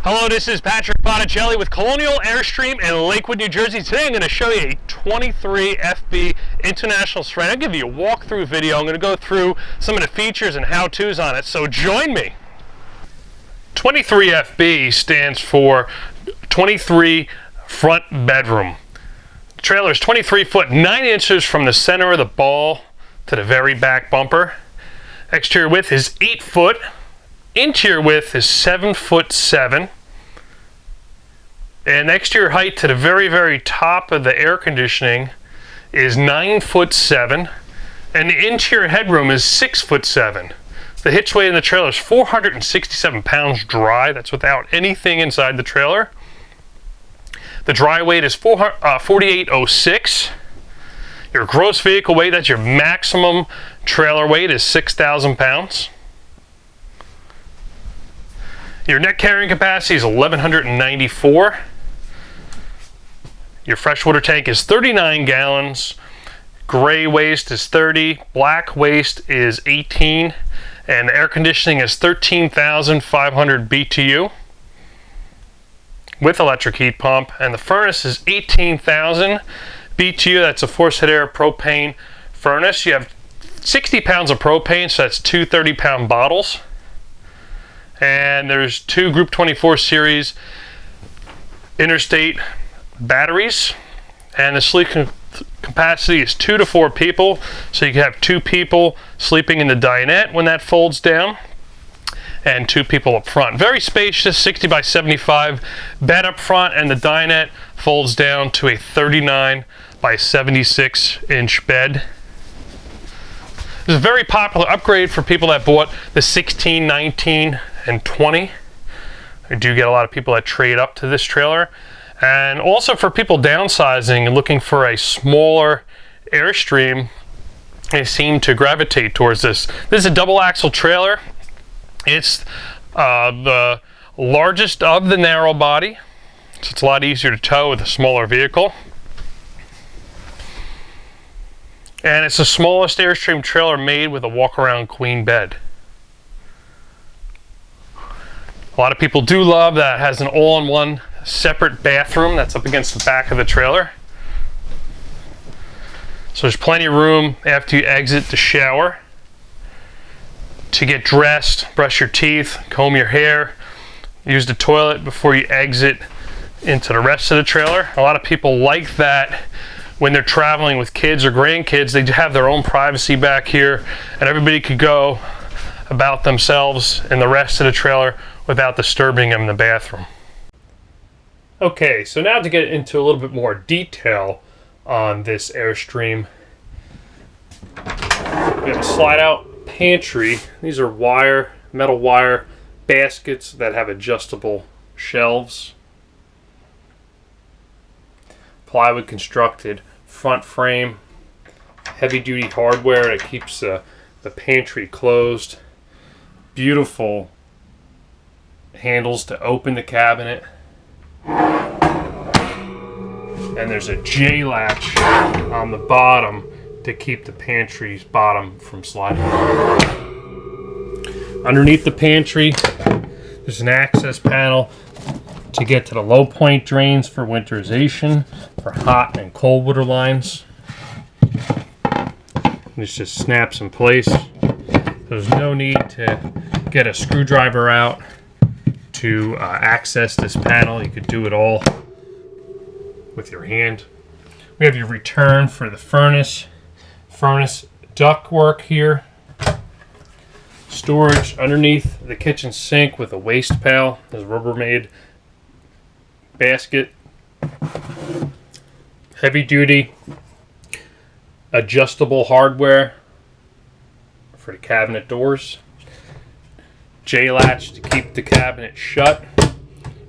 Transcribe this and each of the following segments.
Hello, this is Patrick Botticelli with Colonial Airstream in Lakewood, New Jersey. Today I'm going to show you a 23FB International Serenity. I'll give you a walkthrough video. I'm going to go through some of the features and how-tos on it, so join me. 23FB stands for 23 front bedroom. The trailer is 23 foot 9 inches from the center of the ball to the very back bumper. Exterior width is 8 foot. Interior width is 7'7", and exterior height to the very top of the air conditioning is 9'7", and the interior headroom is 6'7". The hitch weight in the trailer is 467 pounds dry. That's without anything inside the trailer. The dry weight is 4806. Your gross vehicle weight, that's your maximum trailer weight, is 6,000 pounds. Your net carrying capacity is 1,194. Your freshwater tank is 39 gallons. Gray waste is 30. Black waste is 18. And air conditioning is 13,500 BTU with electric heat pump. And the furnace is 18,000 BTU. That's a forced head air propane furnace. You have 60 pounds of propane, so that's two 30-pound bottles. And there's two Group 24 series interstate batteries, and the sleeping capacity is 2 to 4 people, so you can have 2 people sleeping in the dinette when that folds down, and 2 people up front. Very spacious, 60 by 75 bed up front, and the dinette folds down to a 39 by 76 inch bed. This is a very popular upgrade for people that bought the 16, 19, and 20. I do get a lot of people that trade up to this trailer. And also for people downsizing and looking for a smaller Airstream, they seem to gravitate towards this. This is a double axle trailer. It's the largest of the narrow body, so it's a lot easier to tow with a smaller vehicle. And it's the smallest Airstream trailer made with a walk-around queen bed. A lot of people do love that it has an all-in-one separate bathroom that's up against the back of the trailer. So there's plenty of room after you exit the shower to get dressed, brush your teeth, comb your hair, use the toilet before you exit into the rest of the trailer. A lot of people like that when they're traveling with kids or grandkids. They have their own privacy back here, and everybody could go about themselves in the rest of the trailer without disturbing them in the bathroom. Okay, so now to get into a little bit more detail on this Airstream. We have a slide-out pantry. These are metal wire baskets that have adjustable shelves. Plywood constructed front frame. Heavy-duty hardware that keeps the pantry closed. Beautiful handles to open the cabinet, and there's a J latch on the bottom to keep the pantry's bottom from sliding. Underneath the pantry, there's an access panel to get to the low point drains for winterization for hot and cold water lines. This just snaps in place. There's no need to get a screwdriver out to access this panel. You could do it all with your hand. We have your return for the furnace ductwork here. Storage underneath the kitchen sink with a waste pail. There's a Rubbermaid basket. Heavy duty adjustable hardware for the cabinet doors. J-latch to keep the cabinet shut.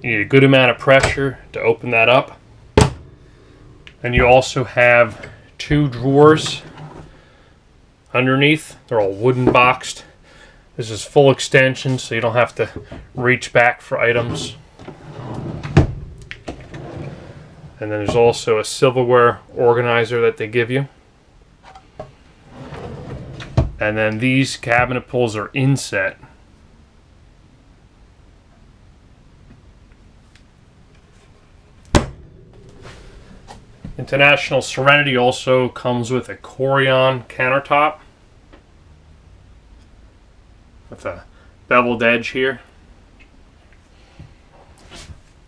You need a good amount of pressure to open that up. And you also have 2 drawers underneath. They're all wooden boxed. This is full extension, so you don't have to reach back for items. And then there's also a silverware organizer that they give you. And then these cabinet pulls are inset. International Serenity also comes with a Corian countertop with a beveled edge here.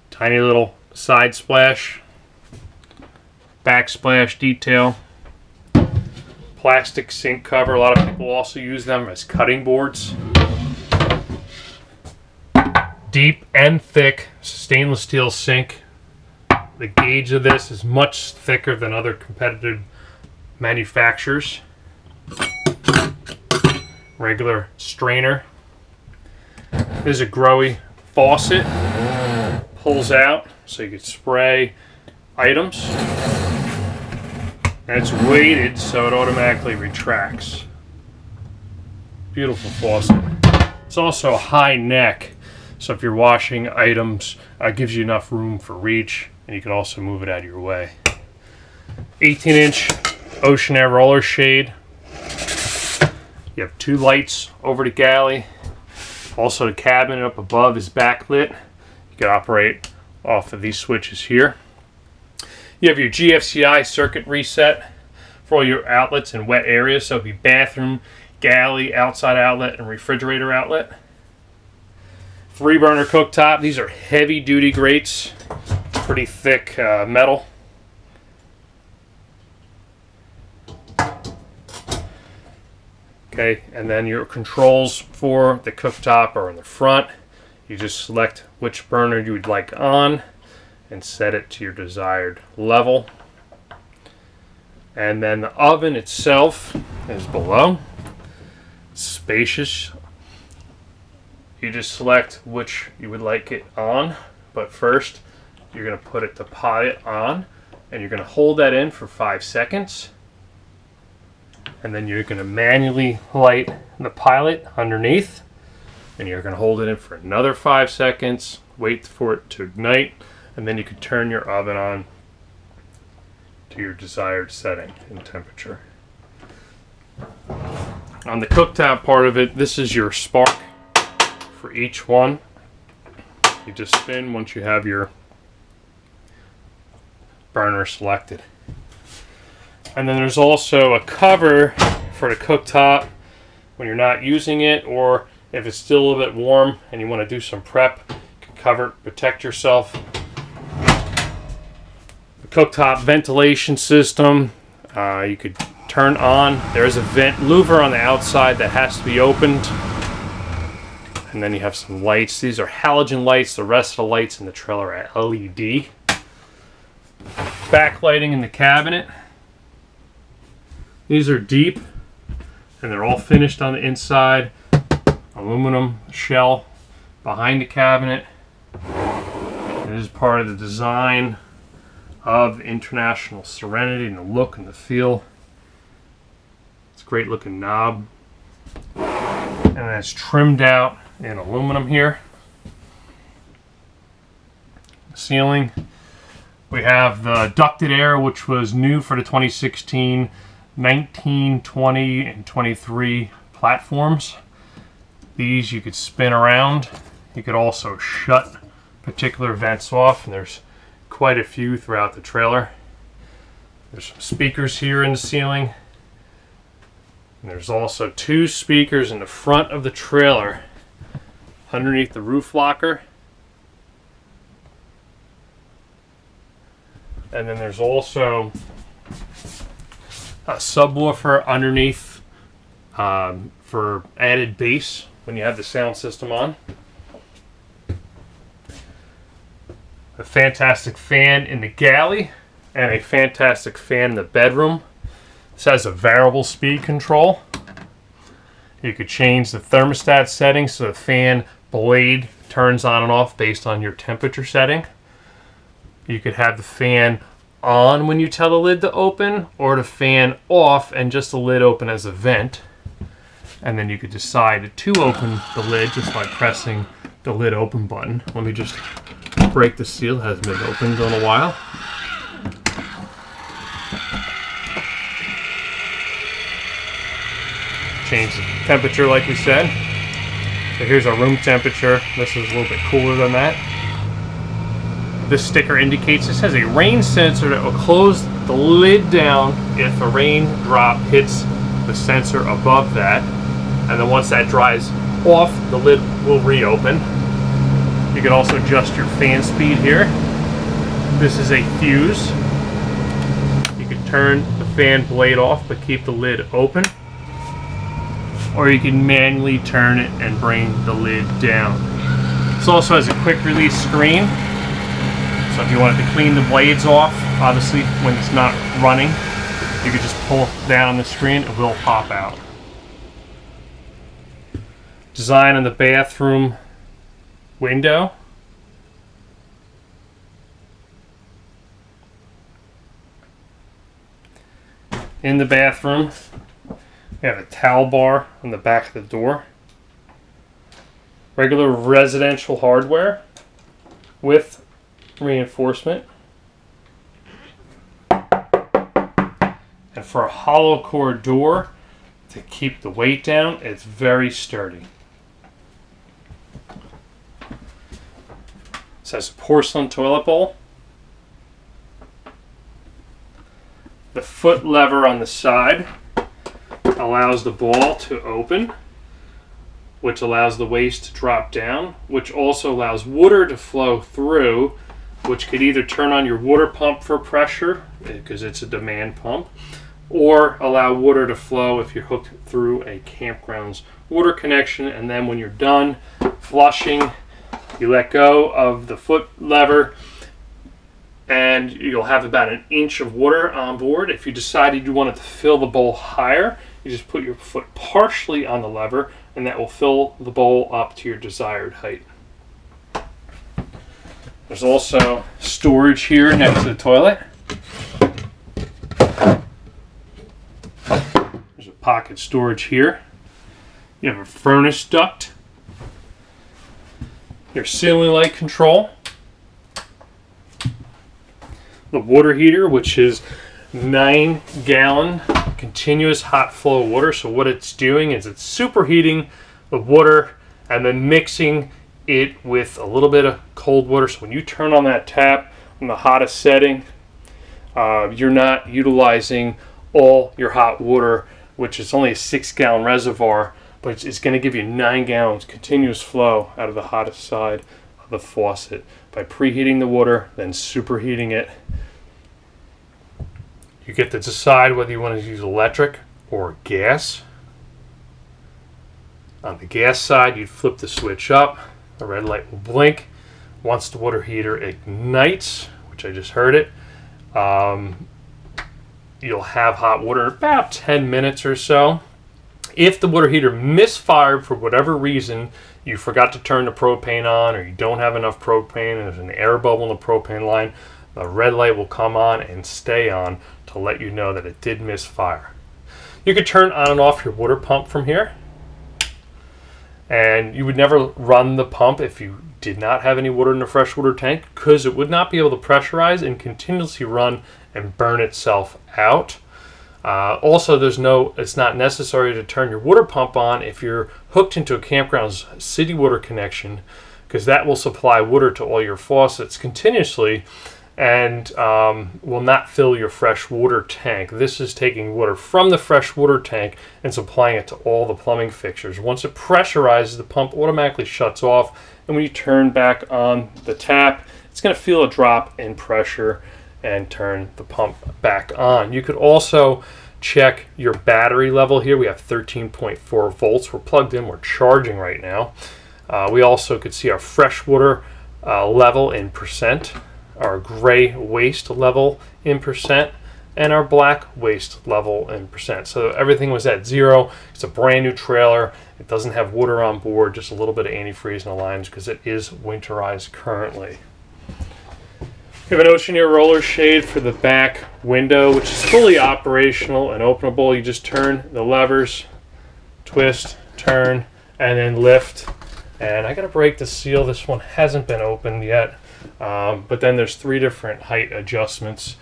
Tiny little side splash, backsplash detail, plastic sink cover. A lot of people also use them as cutting boards. Deep and thick stainless steel sink. The gauge of this is much thicker than other competitive manufacturers. Regular strainer. There's a Growy faucet. Pulls out so you can spray items. And it's weighted so it automatically retracts. Beautiful faucet. It's also a high neck, so if you're washing items, it gives you enough room for reach, and you can also move it out of your way. 18-inch Ocean Air roller shade. You have 2 lights over the galley. Also the cabinet up above is backlit. You can operate off of these switches here. You have your GFCI circuit reset for all your outlets in wet areas. So it'd be bathroom, galley, outside outlet, and refrigerator outlet. 3-burner cooktop. These are heavy duty grates. Pretty thick metal. Okay, and then your controls for the cooktop are in the front. You just select which burner you would like on and set it to your desired level. And then the oven itself is below. Spacious. You just select which you would like it on, but first you're going to put it to pilot on, and you're going to hold that in for 5 seconds. And then you're going to manually light the pilot underneath, and you're going to hold it in for another 5 seconds, wait for it to ignite, and then you can turn your oven on to your desired setting and temperature. On the cooktop part of it, this is your spark for each one. You just spin once you have your burner selected. And then there's also a cover for the cooktop when you're not using it, or if it's still a little bit warm and you want to do some prep, you can cover it, protect yourself. The cooktop ventilation system, you could turn on. There's a vent louver on the outside that has to be opened. And then you have some lights. These are halogen lights. The rest of the lights in the trailer are LED. Backlighting in the cabinet. These are deep, and they're all finished on the inside. Aluminum shell behind the cabinet. This is part of the design of International Serenity, and the look and the feel. It's a great looking knob. And then it's trimmed out in aluminum here. The ceiling. We have the ducted air, which was new for the 2016 19, 20, and 23 platforms. These you could spin around. You could also shut particular vents off, and there's quite a few throughout the trailer. There's some speakers here in the ceiling. And there's also 2 speakers in the front of the trailer underneath the roof locker. And then there's also a subwoofer underneath for added bass when you have the sound system on. A fantastic fan in the galley and a fantastic fan in the bedroom. This has a variable speed control. You could change the thermostat setting so the fan blade turns on and off based on your temperature setting. You could have the fan on when you tell the lid to open, or the fan off and just the lid open as a vent. And then you could decide to open the lid just by pressing the lid open button. Let me just break the seal. It hasn't been opened in a while. Change the temperature like we said. So here's our room temperature. This is a little bit cooler than that. This sticker indicates this has a rain sensor that will close the lid down if a raindrop hits the sensor above that. And then once that dries off, the lid will reopen. You can also adjust your fan speed here. This is a fuse. You can turn the fan blade off but keep the lid open. Or you can manually turn it and bring the lid down. This also has a quick release screen. So if you wanted to clean the blades off, obviously when it's not running, you can just pull down on the screen, it will pop out. Design on the bathroom window. In the bathroom, we have a towel bar on the back of the door. Regular residential hardware with reinforcement. And for a hollow core door to keep the weight down, it's very sturdy. This has a porcelain toilet bowl. The foot lever on the side allows the ball to open, which allows the waste to drop down, which also allows water to flow through, which could either turn on your water pump for pressure, because it's a demand pump, or allow water to flow if you're hooked through a campground's water connection. And then when you're done flushing, you let go of the foot lever and you'll have about an inch of water on board. If you decided you wanted to fill the bowl higher, you just put your foot partially on the lever and that will fill the bowl up to your desired height. There's also storage here next to the toilet. There's a pocket storage here. You have a furnace duct. Your ceiling light control. The water heater, which is 9-gallon continuous hot flow water. So what it's doing is it's superheating the water and then mixing it with a little bit of cold water. So when you turn on that tap on the hottest setting, you're not utilizing all your hot water, which is only a 6-gallon reservoir, but it's going to give you 9 gallons continuous flow out of the hottest side of the faucet by preheating the water, then superheating it. You get to decide whether you want to use electric or gas. On the gas side, you'd flip the switch up. The red light will blink. Once the water heater ignites, which I just heard it, you'll have hot water in about 10 minutes or so. If the water heater misfired for whatever reason, you forgot to turn the propane on or you don't have enough propane and there's an air bubble in the propane line, the red light will come on and stay on to let you know that it did misfire. You could turn on and off your water pump from here. And you would never run the pump if you did not have any water in the freshwater tank, because it would not be able to pressurize and continuously run and burn itself out. Also, it's not necessary to turn your water pump on if you're hooked into a campground's city water connection, because that will supply water to all your faucets continuously and will not fill your freshwater tank. This is taking water from the freshwater tank and supplying it to all the plumbing fixtures. Once it pressurizes, the pump automatically shuts off, and when you turn back on the tap, it's going to feel a drop in pressure and turn the pump back on. You could also check your battery level here. We have 13.4 volts. We're plugged in. We're charging right now. We also could see our freshwater level in percent, our gray waste level in percent, and our black waste level in percent. So everything was at 0. It's a brand new trailer. It doesn't have water on board, just a little bit of antifreeze in the lines because it is winterized currently. We have an Oceaneer roller shade for the back window, which is fully operational and openable. You just turn the levers, twist, turn, and then lift. And I gotta break the seal. This one hasn't been opened yet. But then there's 3 different height adjustments,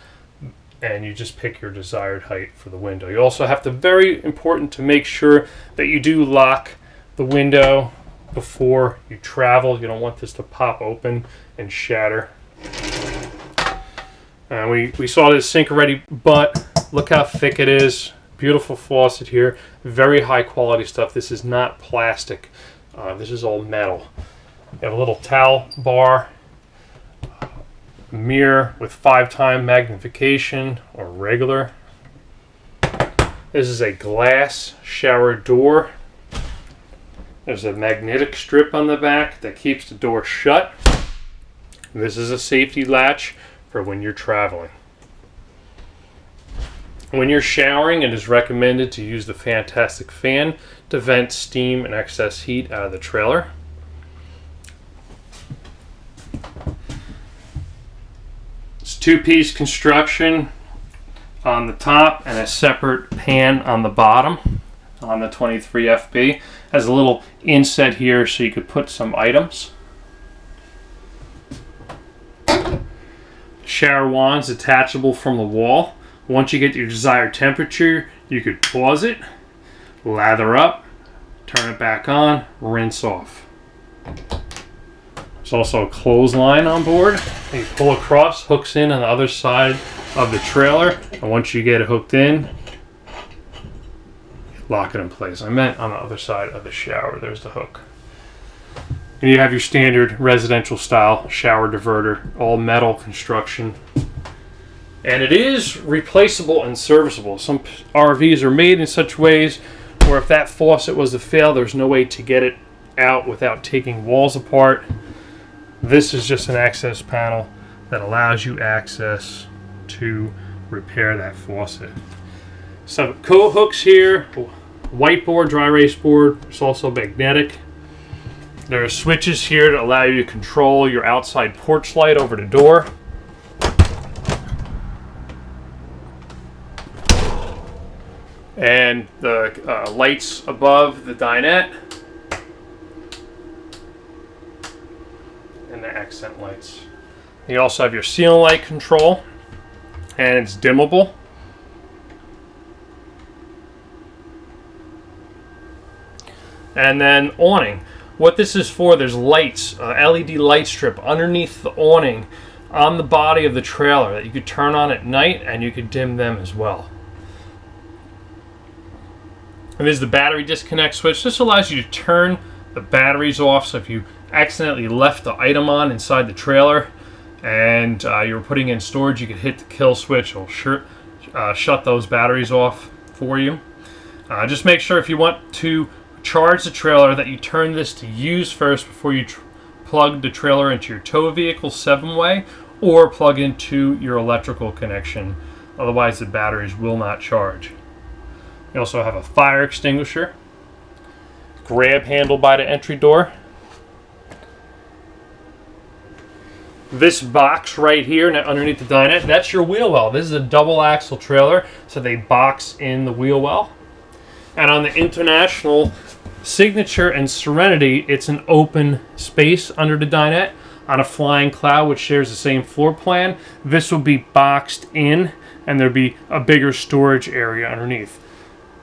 and you just pick your desired height for the window. You also have to, very important to make sure that you do lock the window before you travel. You don't want this to pop open and shatter And we saw this sink already, but look how thick it is. Beautiful faucet here. Very high quality stuff. This is not plastic. This is all metal. You have a little towel bar, mirror with 5-time magnification or regular. This is a glass shower door. There's a magnetic strip on the back that keeps the door shut. This is a safety latch for when you're traveling. When you're showering, it is recommended to use the fantastic fan to vent steam and excess heat out of the trailer. It's 2-piece construction on the top and a separate pan on the bottom on the 23FB. Has a little inset here so you could put some items. Shower wand's detachable from the wall. Once you get your desired temperature, you could pause it, lather up, turn it back on, rinse off. There's also a clothesline on board. You pull across, hooks in on the other side of the trailer, and once you get it hooked in, lock it in place. I meant on the other side of the shower. There's the hook. And you have your standard residential style shower diverter, all metal construction. And it is replaceable and serviceable. Some RVs are made in such ways where if that faucet was to fail, there's no way to get it out without taking walls apart. This is just an access panel that allows you access to repair that faucet. Some coat hooks here, whiteboard, dry erase board. It's also magnetic. There are switches here to allow you to control your outside porch light over the door. And the lights above the dinette. And the accent lights. You also have your ceiling light control. And it's dimmable. And then awning. What this is for, there's lights, LED light strip underneath the awning on the body of the trailer that you could turn on at night and you could dim them as well. And there's the battery disconnect switch. This allows you to turn the batteries off, so if you accidentally left the item on inside the trailer and you were putting in storage, you could hit the kill switch. It'll shut those batteries off for you. Just make sure if you want to charge the trailer that you turn this to use first before you plug the trailer into your tow vehicle 7-way or plug into your electrical connection. Otherwise the batteries will not charge. You also have a fire extinguisher, grab handle by the entry door. This box right here underneath the dinette, that's your wheel well. This is a double axle trailer, so they box in the wheel well. And on the International Signature and Serenity, it's an open space under the dinette. On a Flying Cloud, which shares the same floor plan, this will be boxed in and there'll be a bigger storage area underneath.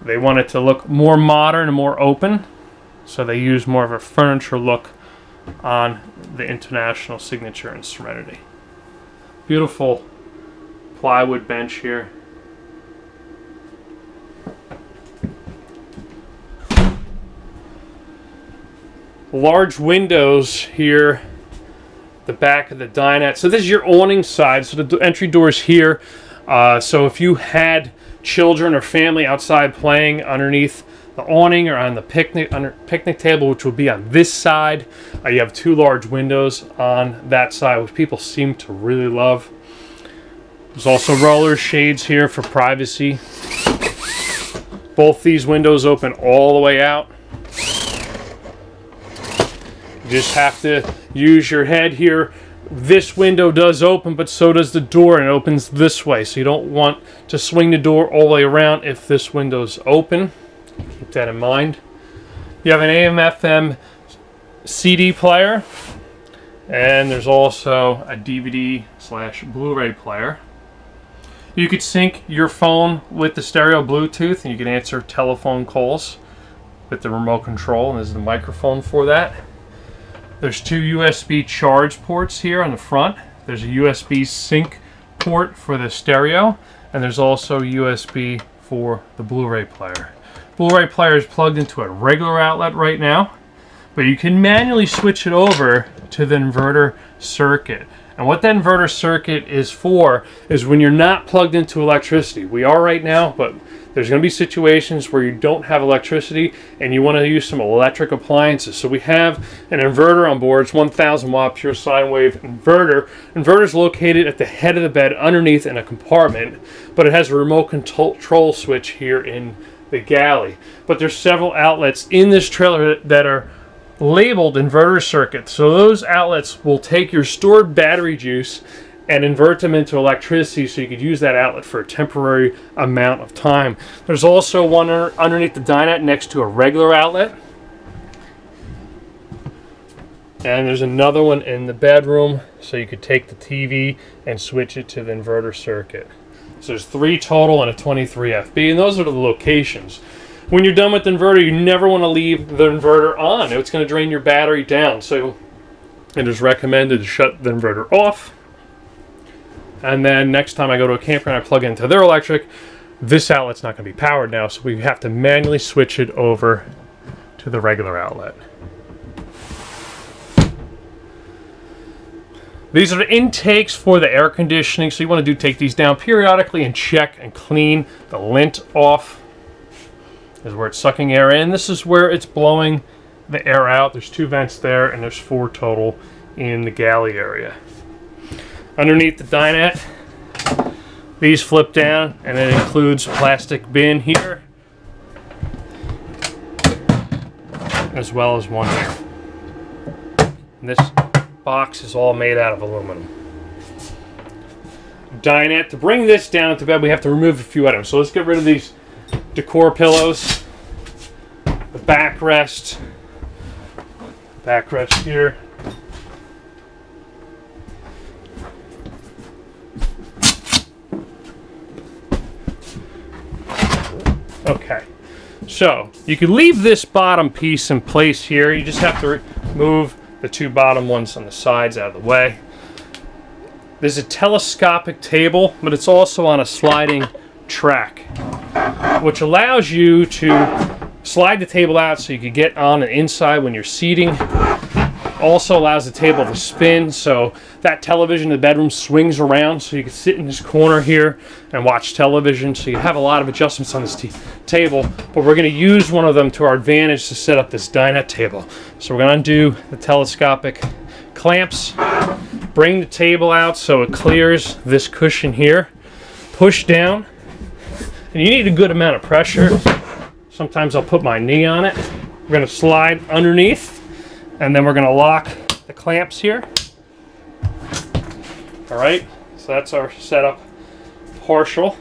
They want it to look more modern and more open, so they use more of a furniture look on the International Signature and Serenity. Beautiful plywood bench here. Large windows here, the back of the dinette. So this is your awning side. So the entry door is here. So if you had children or family outside playing underneath the awning or on the picnic table, which will be on this side, you have 2 large windows on that side, which people seem to really love. There's also roller shades here for privacy. Both these windows open all the way out. You just have to use your head here. This window does open, but so does the door, and it opens this way. So you don't want to swing the door all the way around if this window's open. Keep that in mind. You have an AM/FM CD player, and there's also a DVD/Blu-ray player. You could sync your phone with the stereo Bluetooth, and you can answer telephone calls with the remote control, and there's the microphone for that. There's 2 USB charge ports here on the front, There's a USB sync port for the stereo, and there's also USB for the Blu-ray player. Blu-ray player is plugged into a regular outlet right now, but you can manually switch it over to the inverter circuit. And what that inverter circuit is for is when you're not plugged into electricity. We are right now, but there's going to be situations where you don't have electricity and you want to use some electric appliances. So we have an inverter on board. It's 1,000 watt pure sine wave inverter. Inverter is located at the head of the bed underneath in a compartment, but it has a remote control switch here in the galley. But there's several outlets in this trailer that are labeled inverter circuits. So those outlets will take your stored battery juice and invert them into electricity, so you could use that outlet for a temporary amount of time. There's also one underneath the dinette next to a regular outlet. And there's another one in the bedroom, so you could take the TV and switch it to the inverter circuit. So there's 3 total and a 23FB, and those are the locations. When you're done with the inverter, you never want to leave the inverter on. It's going to drain your battery down. So it is recommended to shut the inverter off. And then next time I go to a campground, I plug into their electric. This outlet's not going to be powered now, so we have to manually switch it over to the regular outlet. These are the intakes for the air conditioning, so you want to take these down periodically and check and clean the lint off. This is where it's sucking air in. This is where it's blowing the air out. There's 2 vents there, and there's 4 total in the galley area. Underneath the dinette, these flip down, and it includes a plastic bin here, as well as one here. And this box is all made out of aluminum. Dinette. To bring this down into bed, we have to remove a few items. So let's get rid of these decor pillows, the backrest here. Okay, so you can leave this bottom piece in place here. You just have to remove the 2 bottom ones on the sides out of the way. There's a telescopic table, but it's also on a sliding track, which allows you to slide the table out so you can get on and inside when you're seating. Also allows the table to spin, so that television in the bedroom swings around, so you can sit in this corner here and watch television. So you have a lot of adjustments on this table, but we're going to use one of them to our advantage to set up this dinette table. So we're going to undo the telescopic clamps, bring the table out so it clears this cushion here, push down, and you need a good amount of pressure. Sometimes I'll put my knee on it. We're going to slide underneath, and then we're going to lock the clamps here. All right, so that's our setup partial.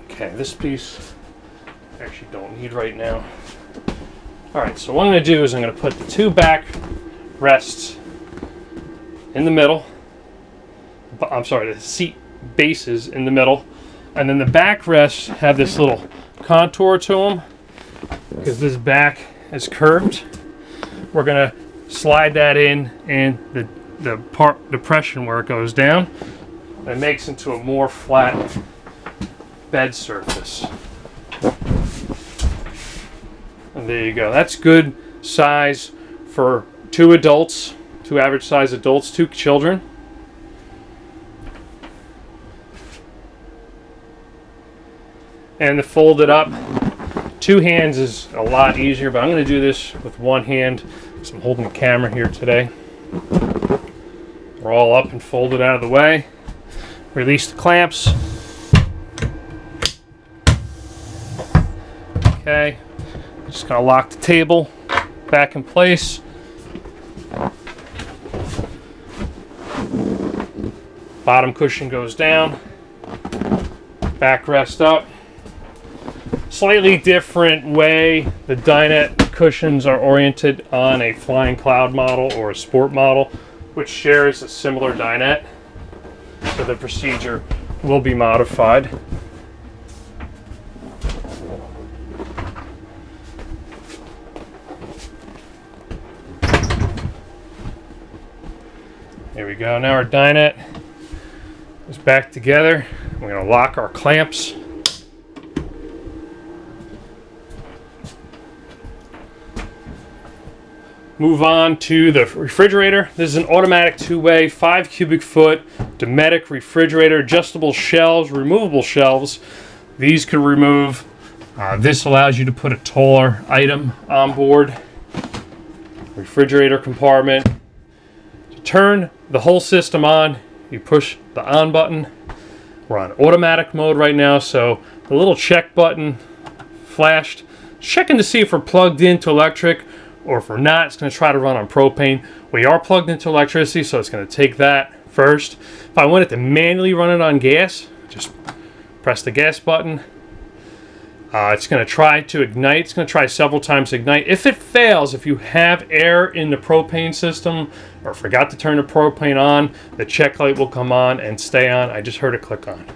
Okay, this piece I actually don't need right now. All right, so what I'm going to do is I'm going to put the 2 back rests in the middle. I'm sorry, the seat bases in the middle, and then the backrests have this little contour to them because this back is curved. We're gonna slide that in the part depression where it goes down. It makes into a more flat bed surface. And there you go. That's good size for 2 adults, 2 average size adults, 2 children. And to fold it up, 2 hands is a lot easier, but I'm going to do this with 1 hand because I'm holding the camera here today. We're all up and folded out of the way. Release the clamps. Okay, just going to lock the table back in place. Bottom cushion goes down. Backrest up. Slightly different way the dinette cushions are oriented on a Flying Cloud model or a Sport model, which shares a similar dinette, so the procedure will be modified. There we go. Now our dinette is back together. We're going to lock our clamps. Move on to the refrigerator. This is an automatic two-way, 5 cubic foot Dometic refrigerator, adjustable shelves, removable shelves. These could remove. This allows you to put a taller item on board. Refrigerator compartment. To turn the whole system on, you push the on button. We're on automatic mode right now, so the little check button flashed, checking to see if we're plugged into electric, or if we're not, it's going to try to run on propane. We are plugged into electricity, so it's going to take that first. If I wanted to manually run it on gas, just press the gas button. It's going to try to ignite. It's going to try several times to ignite. If it fails, if you have air in the propane system or forgot to turn the propane on, the check light will come on and stay on. I just heard it click on.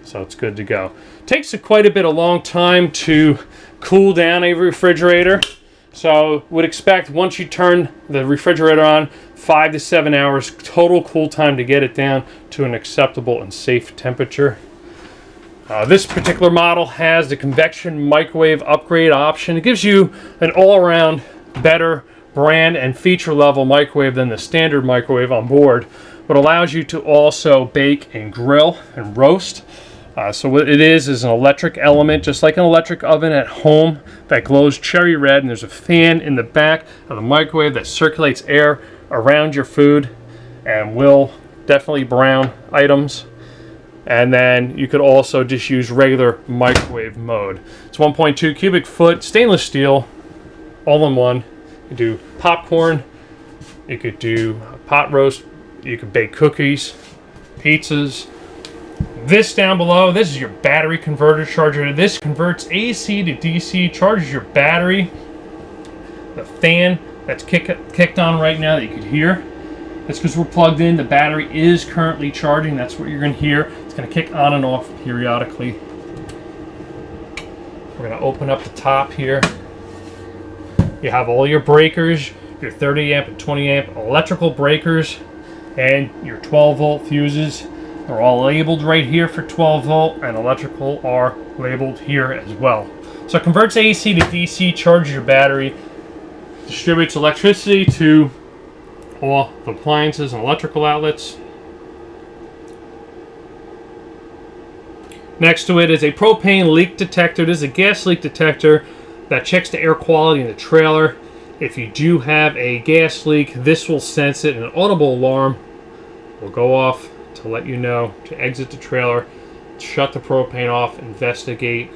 So it's good to go. Takes quite a long time to cool down a refrigerator. So would expect once you turn the refrigerator on, 5 to 7 hours total cool time to get it down to an acceptable and safe temperature. This particular model has the convection microwave upgrade option. It gives you an all-around better brand and feature level microwave than the standard microwave on board, but allows you to also bake and grill and roast. So what it is an electric element, just like an electric oven at home, that glows cherry red, and there's a fan in the back of the microwave that circulates air around your food and will definitely brown items. And then you could also just use regular microwave mode. It's 1.2 cubic foot stainless steel, all in one. You could do popcorn, you could do pot roast, you could bake cookies, pizzas. This down below, this is your battery converter charger. This converts AC to DC, charges your battery. The fan that's kicked on right now that you could hear, that's because we're plugged in. The battery is currently charging. That's what you're going to hear. It's going to kick on and off periodically. We're going to open up the top here. You have all your breakers, your 30 amp and 20 amp electrical breakers, and your 12 volt fuses. They're all labeled right here for 12 volt, and electrical are labeled here as well. So it converts AC to DC, charges your battery, distributes electricity to all the appliances and electrical outlets. Next to it is a propane leak detector. This is a gas leak detector that checks the air quality in the trailer. If you do have a gas leak, this will sense it, and an audible alarm will go off to let you know to exit the trailer, shut the propane off, investigate,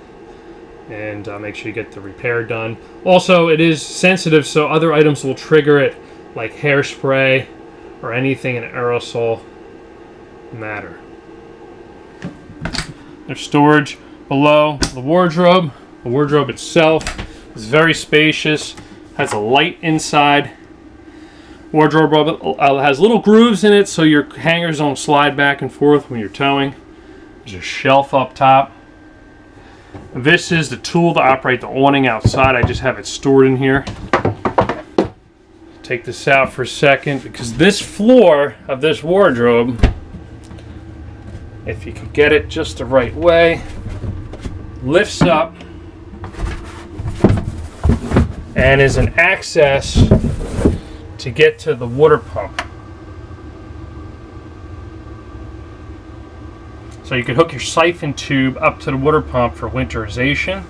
and make sure you get the repair done. Also, it is sensitive, so other items will trigger it, like hairspray or anything in aerosol matter. There's storage below the wardrobe. The wardrobe itself is very spacious, has a light inside. Wardrobe has little grooves in it so your hangers don't slide back and forth when you're towing. There's a shelf up top. This is the tool to operate the awning outside. I just have it stored in here. Take this out for a second, because this floor of this wardrobe, if you can get it just the right way, lifts up and is an access to get to the water pump. So you could hook your siphon tube up to the water pump for winterization.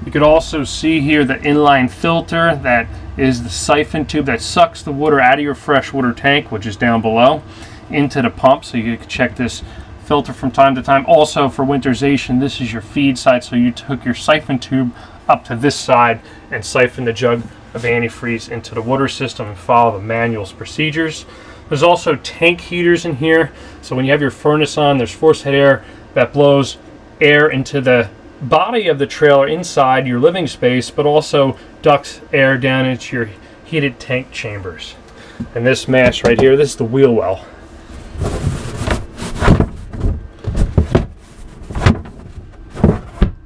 You could also see here the inline filter that is the siphon tube that sucks the water out of your freshwater tank, which is down below, into the pump. So you can check this filter from time to time. Also for winterization, this is your feed side, so you hook your siphon tube up to this side and siphon the jug of antifreeze into the water system and follow the manual's procedures. There's also tank heaters in here, so when you have your furnace on, there's forced head air that blows air into the body of the trailer inside your living space, but also ducts air down into your heated tank chambers. And this mast right here, this is the wheel well.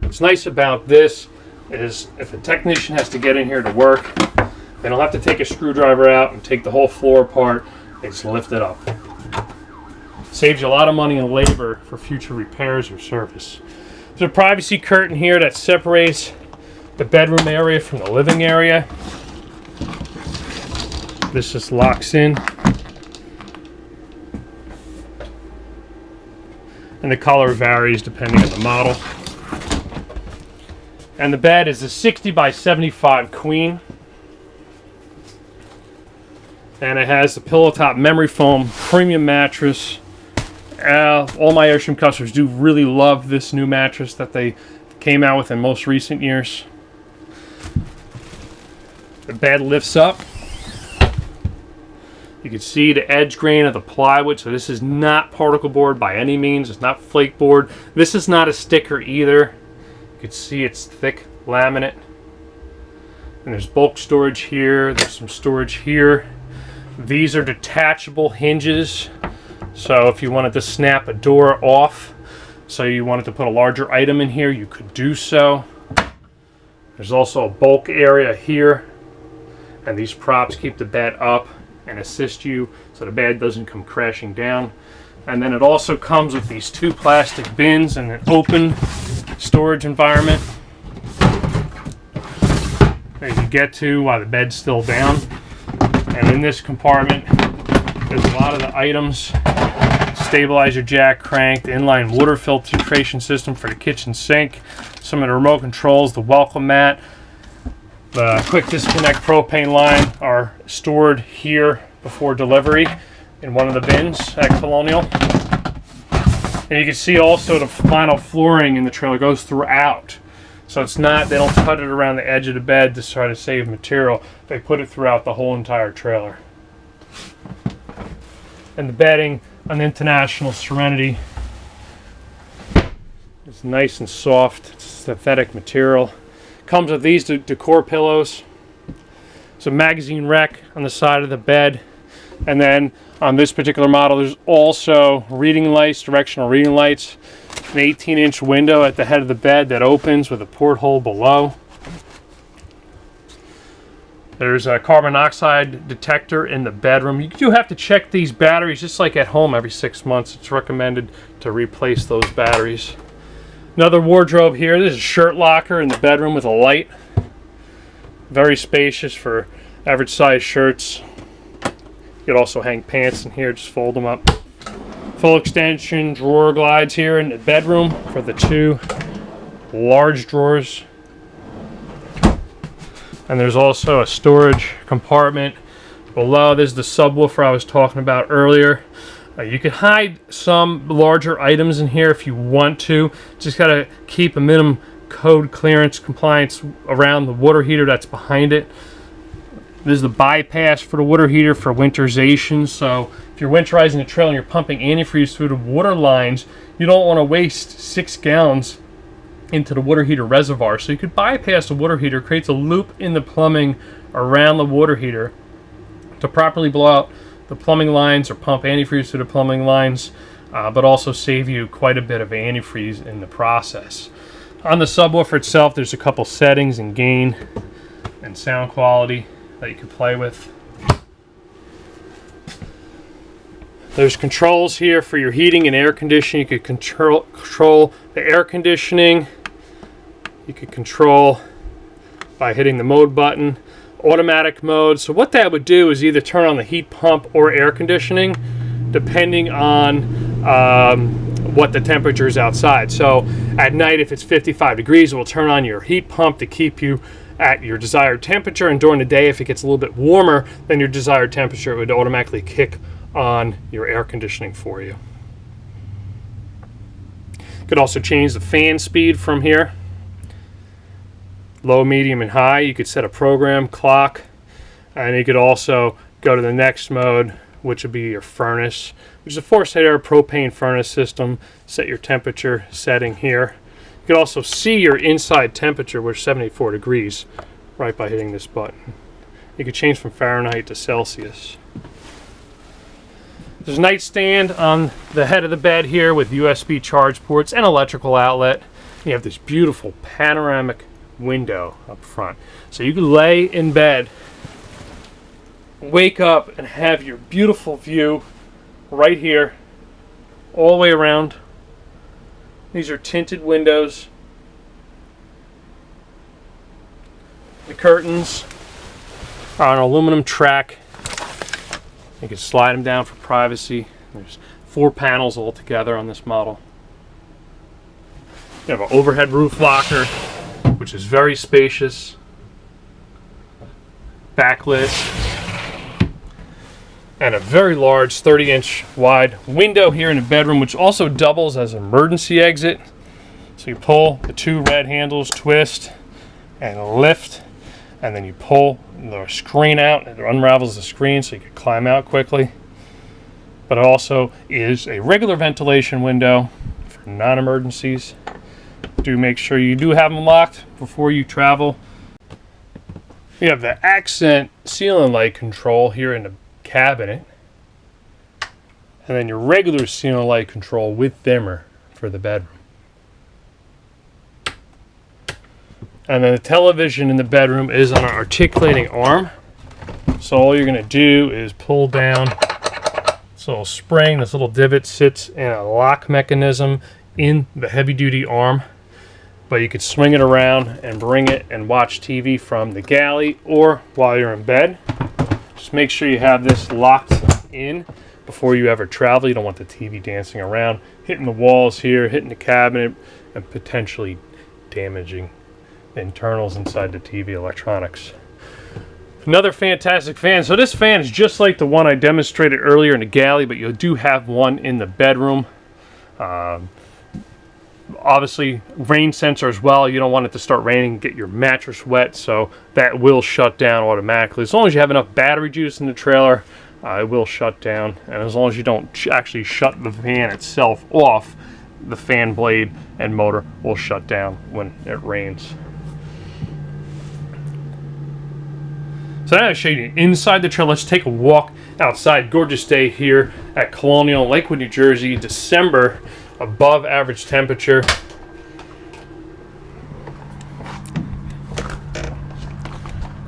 What's nice about this is if a technician has to get in here to work, they don't have to take a screwdriver out and take the whole floor apart. They just lift it up. Saves you a lot of money and labor for future repairs or service. There's a privacy curtain here that separates the bedroom area from the living area. This just locks in. And the color varies depending on the model. And the bed is a 60 by 75 queen. And it has the pillow top memory foam premium mattress. All my Airstream customers do really love this new mattress that they came out with in most recent years. The bed lifts up. You can see the edge grain of the plywood, so this is not particle board by any means. It's not flake board. This is not a sticker either. You can see it's thick laminate. And there's bulk storage here. There's some storage here. These are detachable hinges. So if you wanted to snap a door off, so you wanted to put a larger item in here, you could do so. There's also a bulk area here. And these props keep the bed up and assist you so the bed doesn't come crashing down. And then it also comes with these two plastic bins and an open storage environment that you can get to while the bed's still down. And in this compartment, there's a lot of the items. Stabilizer jack, crank, the inline water filtration system for the kitchen sink, some of the remote controls, the welcome mat. The quick disconnect propane line are stored here before delivery in one of the bins at Colonial. And you can see also the vinyl flooring in the trailer goes throughout. So it's not, they don't cut it around the edge of the bed to try to save material. They put it throughout the whole entire trailer. And the bedding on the International Serenity is nice and soft. It's synthetic material. Comes with these decor pillows. It's a magazine rack on the side of the bed. And then on this particular model, there's also reading lights, directional reading lights. An 18-inch window at the head of the bed that opens with a porthole below. There's a carbon monoxide detector in the bedroom. You do have to check these batteries just like at home every 6 months. It's recommended to replace those batteries. Another wardrobe here. This is a shirt locker in the bedroom with a light. Very spacious for average size shirts. You could also hang pants in here, just fold them up. Full extension drawer glides here in the bedroom for the two large drawers. And there's also a storage compartment below. This is the subwoofer I was talking about earlier. You can hide some larger items in here if you want to. Just got to keep a minimum code clearance compliance around the water heater that's behind it. This is the bypass for the water heater for winterization. So if you're winterizing the trailer and you're pumping antifreeze through the water lines, you don't want to waste 6 gallons into the water heater reservoir. So you could bypass the water heater, creates a loop in the plumbing around the water heater to properly blow out the plumbing lines or pump antifreeze through the plumbing lines, but also save you quite a bit of antifreeze in the process. On the subwoofer itself, there's a couple settings and gain and sound quality that you can play with. There's controls here for your heating and air conditioning. You could control the air conditioning. You could control by hitting the mode button. Automatic mode. So what that would do is either turn on the heat pump or air conditioning depending on what the temperature is outside. So at night, if it's 55 degrees, it will turn on your heat pump to keep you at your desired temperature, and during the day, if it gets a little bit warmer than your desired temperature, it would automatically kick on your air conditioning for you. You could also change the fan speed from here. Low, medium, and high. You could set a program, clock, and you could also go to the next mode, which would be your furnace, which is a forced air propane furnace system. Set your temperature setting here. You could also see your inside temperature, which is 74 degrees, right by hitting this button. You could change from Fahrenheit to Celsius. There's a nightstand on the head of the bed here with USB charge ports and electrical outlet. You have this beautiful panoramic window up front. So you can lay in bed wake up and have your beautiful view right here, all the way around. These are tinted windows. The curtains are on aluminum track. You can slide them down for privacy. There's 4 panels all together on this model. You have an overhead roof locker, which is very spacious. Backlit. And a very large 30-inch wide window here in the bedroom, which also doubles as an emergency exit. So you pull the 2 red handles, twist, and lift, and then you pull the screen out. It unravels the screen so you can climb out quickly. But it also is a regular ventilation window for non-emergencies. Do make sure you do have them locked before you travel. You have the accent ceiling light control here in the cabinet, and then your regular ceiling light control with dimmer for the bedroom. And then the television in the bedroom is on an articulating arm. So all you're going to do is pull down this little spring. This little divot sits in a lock mechanism in the heavy-duty arm. But you could swing it around and bring it and watch TV from the galley or while you're in bed. Just make sure you have this locked in before you ever travel. You don't want the TV dancing around, hitting the walls here, hitting the cabinet, and potentially damaging the internals inside the TV electronics. Another fantastic fan. So this fan is just like the one I demonstrated earlier in the galley, but you do have one in the bedroom. Obviously, rain sensor as well. You don't want it to start raining and get your mattress wet, so that will shut down automatically. As long as you have enough battery juice in the trailer, it will shut down. And as long as you don't actually shut the fan itself off, the fan blade and motor will shut down when it rains. So now I'll show you inside the trailer. Let's take a walk outside. Gorgeous day here at Colonial, Lakewood, New Jersey, December. Above average temperature.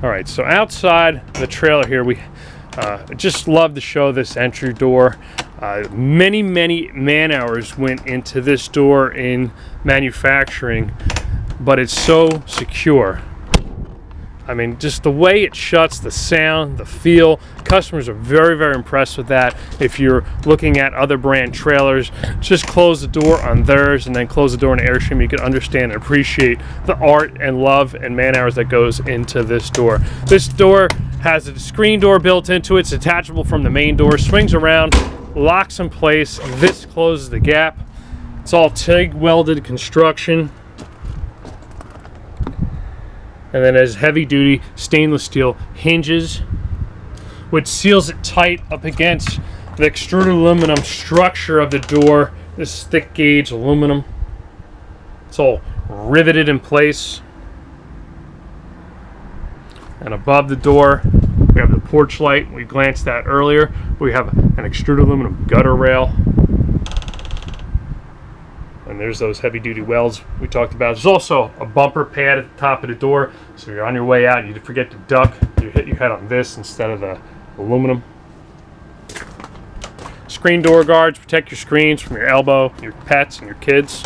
Alright, so outside the trailer here, we just love to show this entry door. Many man hours went into this door in manufacturing, but it's so secure. I mean, just the way it shuts, the sound, the feel. Customers are very impressed with that. If you're looking at other brand trailers, just close the door on theirs and then close the door on Airstream. You can understand and appreciate the art and love and man hours that goes into this door. This door has a screen door built into it. It's detachable from the main door, swings around, locks in place. This closes the gap. It's all TIG welded construction. And then it has heavy-duty stainless steel hinges, which seals it tight up against the extruded aluminum structure of the door. This thick gauge aluminum. It's all riveted in place. And above the door, we have the porch light. We glanced at earlier. We have an extruded aluminum gutter rail. And there's those heavy-duty welds we talked about. There's also a bumper pad at the top of the door, so you're on your way out, you forget to duck, you hit your head on this instead of the aluminum. Screen door guards protect your screens from your elbow, your pets, and your kids.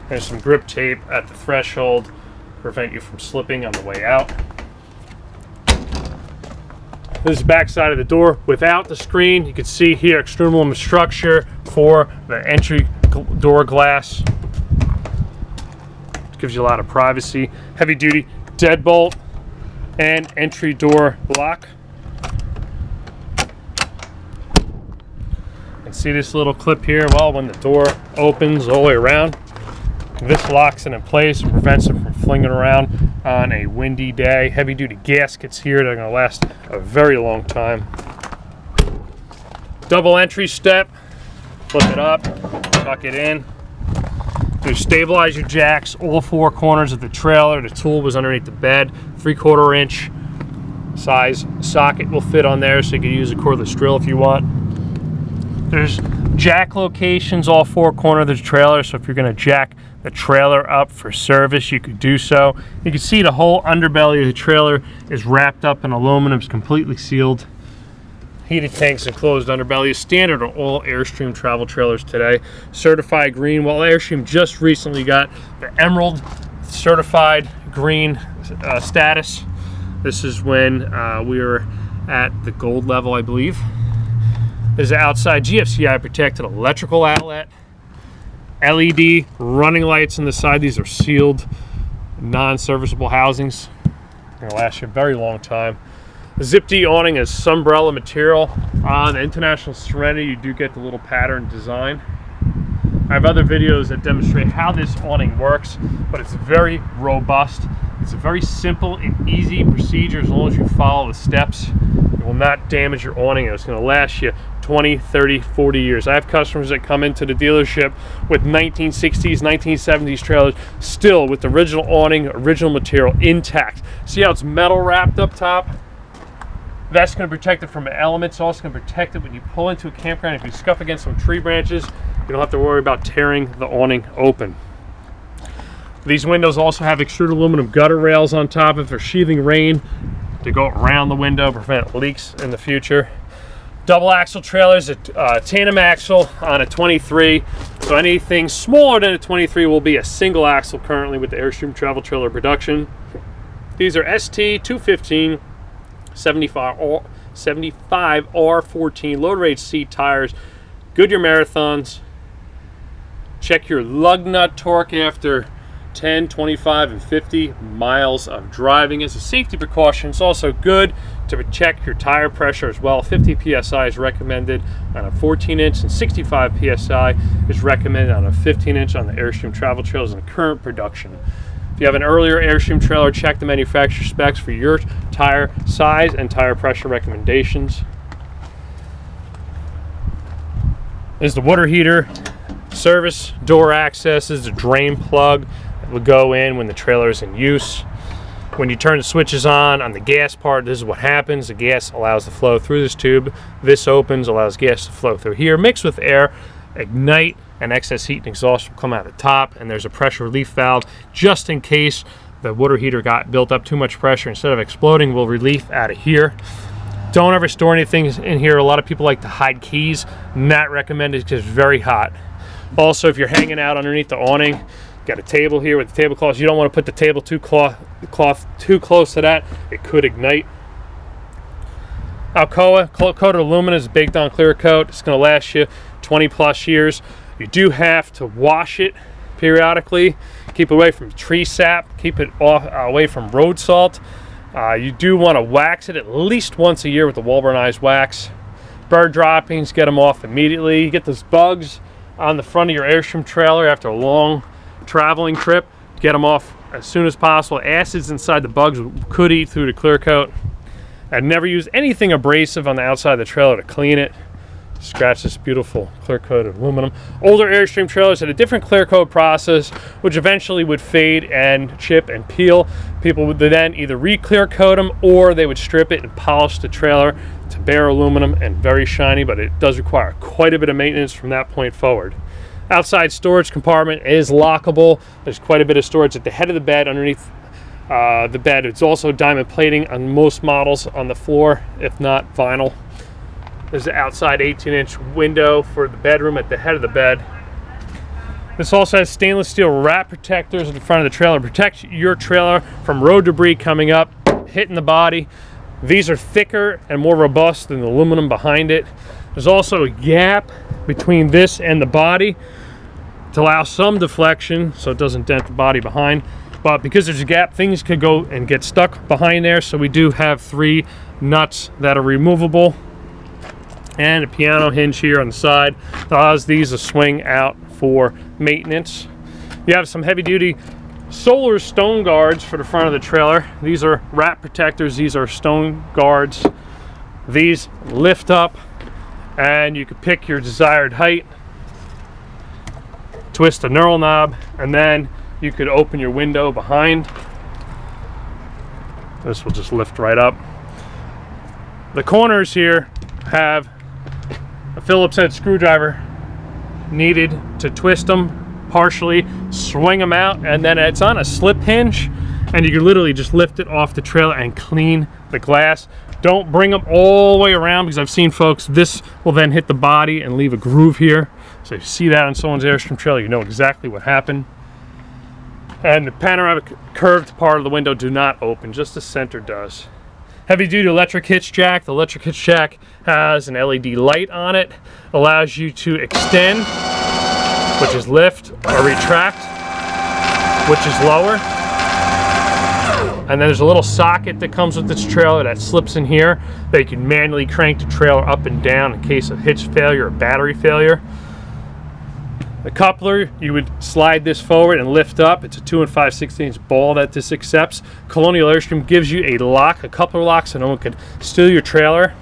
There's some grip tape at the threshold to prevent you from slipping on the way out. This is the back side of the door without the screen. You can see here extruded aluminum structure for the entry door glass. It gives you a lot of privacy. Heavy duty deadbolt and entry door lock. And see this little clip here? Well, when the door opens all the way around, this locks it in place and prevents it from flinging around on a windy day. Heavy duty gaskets here that are going to last a very long time. Double entry step. Flip it up, tuck it in. There's stabilizer jacks, all 4 corners of the trailer. The tool was underneath the bed. 3/4 inch size socket will fit on there, so you can use a cordless drill if you want. There's jack locations, all 4 corners of the trailer, so if you're going to jack the trailer up for service, you could do so. You can see the whole underbelly of the trailer is wrapped up in aluminum. It's completely sealed. heated tanks and closed underbelly is standard on all Airstream travel trailers today. Certified green, while Airstream just recently got the Emerald certified green status. This is when we were at the gold level, I believe. There's an outside GFCI protected electrical outlet, LED running lights on the side. These are sealed, non-serviceable housings. They're gonna last you a very long time. The Zip-D awning is Sunbrella material. On the International Serenity, you do get the little pattern design. I have other videos that demonstrate how this awning works, but it's very robust. It's a very simple and easy procedure as long as you follow the steps. It will not damage your awning, and it's going to last you 20, 30, 40 years. I have customers that come into the dealership with 1960s, 1970s trailers, still with the original awning, original material intact. See how it's metal wrapped up top? That's going to protect it from elements. It's also going to protect it when you pull into a campground. If you scuff against some tree branches, you don't have to worry about tearing the awning open. These windows also have extruded aluminum gutter rails on top of it for sheathing rain to go around the window, prevent leaks in the future. Double axle trailers, a tandem axle on a 23. So anything smaller than a 23 will be a single axle currently with the Airstream travel trailer production. These are ST215 75 R14 load rate C tires. Goodyear Marathons. Check your lug nut torque after 10, 25, and 50 miles of driving as a safety precaution. It's also good to check your tire pressure as well. 50 psi is recommended on a 14-inch and 65 psi is recommended on a 15-inch on the Airstream travel trailers in current production. If you have an earlier Airstream trailer, check the manufacturer specs for your tire size and tire pressure recommendations. There's the water heater, service door accesses, the drain plug that will go in when the trailer is in use. When you turn the switches on the gas part, this is what happens. The gas allows the flow through this tube. This opens, allows gas to flow through here, mix with air, ignite, and excess heat and exhaust will come out the top, and there's a pressure relief valve just in case the water heater got built up too much pressure. Instead of exploding, will relief out of here. Don't ever store anything in here. A lot of people like to hide keys. Not recommended because it's very hot. Also, if you're hanging out underneath the awning, got a table here with the tablecloths. You don't want to put the table cloth too close to that. It could ignite. Alcoa coated aluminum is baked on clear coat. It's going to last you 20 plus years. You do have to wash it periodically. Keep it away from tree sap. Keep it away from road salt. You do want to wax it at least once a year with the vulcanized wax. Bird droppings, get them off immediately. You get those bugs on the front of your Airstream trailer after a long traveling trip. Get them off as soon as possible. Acids inside the bugs could eat through the clear coat. I'd never use anything abrasive on the outside of the trailer to clean it. Scratch this beautiful clear coated aluminum. Older Airstream trailers had a different clear coat process, which eventually would fade and chip and peel. People would then either re-clear coat them or they would strip it and polish the trailer to bare aluminum and very shiny, but it does require quite a bit of maintenance from that point forward. Outside storage compartment is lockable. There's quite a bit of storage at the head of the bed underneath the bed. It's also diamond plating on most models on the floor, if not vinyl. There's the outside 18-inch window for the bedroom at the head of the bed. This also has stainless steel wrap protectors at the front of the trailer. Protect your trailer from road debris coming up, hitting the body. These are thicker and more robust than the aluminum behind it. There's also a gap between this and the body to allow some deflection so it doesn't dent the body behind. But because there's a gap, things could go and get stuck behind there. So we do have 3 nuts that are removable. And a piano hinge here on the side that allows these to swing out for maintenance. You have some heavy duty solar stone guards for the front of the trailer. These are wrap protectors. These are stone guards. These lift up and you can pick your desired height, twist the knurl knob, and then you could open your window behind. This will just lift right up. The corners here have a Phillips head screwdriver needed to twist them partially, swing them out, and then it's on a slip hinge and you can literally just lift it off the trailer and clean the glass. Don't bring them all the way around, because I've seen folks, this will then hit the body and leave a groove here. So if you see that on someone's Airstream trailer, you know exactly what happened. And the panoramic curved part of the window do not open, just the center does. Heavy duty electric hitch jack. The electric hitch jack has an LED light on it, allows you to extend, which is lift, or retract, which is lower. And then there's a little socket that comes with this trailer that slips in here that you can manually crank the trailer up and down in case of hitch failure or battery failure. The coupler, you would slide this forward and lift up. It's a 2 5/16" ball that this accepts. Colonial Airstream gives you a lock, a coupler lock, so no one could steal your trailer.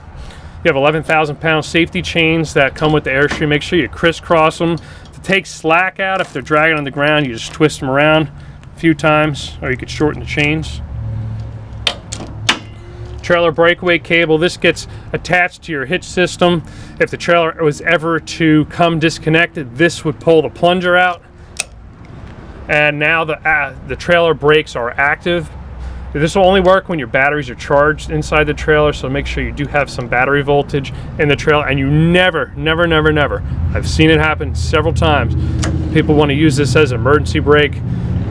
You have 11,000-pound safety chains that come with the Airstream. Make sure you crisscross them. To take slack out, if they're dragging on the ground, you just twist them around a few times, or you could shorten the chains. Trailer breakaway cable. This gets attached to your hitch system. If the trailer was ever to come disconnected, this would pull the plunger out. And now the trailer brakes are active. This will only work when your batteries are charged inside the trailer, so make sure you do have some battery voltage in the trailer. And you never, I've seen it happen several times. People want to use this as an emergency brake,